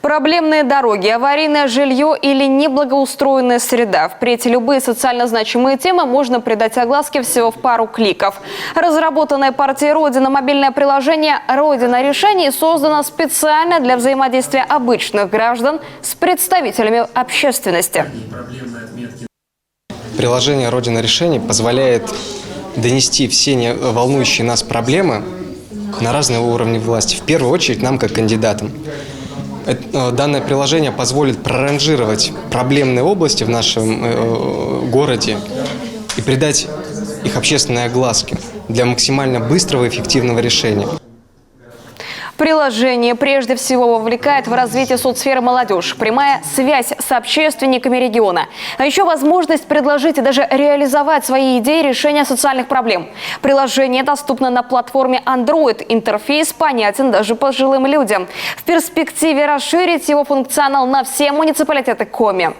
Проблемные дороги, аварийное жилье или неблагоустроенная среда. Впредь любые социально значимые темы можно придать огласке всего в пару кликов. Разработанное партией «Родина» мобильное приложение «Родина решений» создано специально для взаимодействия обычных граждан с представителями общественности. Приложение «Родина решений» позволяет донести все волнующие нас проблемы на разные уровни власти. В первую очередь нам, как кандидатам. Данное приложение позволит проранжировать проблемные области в нашем городе и придать их общественной огласке для максимально быстрого и эффективного решения. Приложение прежде всего вовлекает в развитие соцсферы молодежь, прямая связь с общественниками региона, а еще возможность предложить и даже реализовать свои идеи решения социальных проблем. Приложение доступно на платформе Android, интерфейс понятен даже пожилым людям. В перспективе расширить его функционал на все муниципалитеты Коми.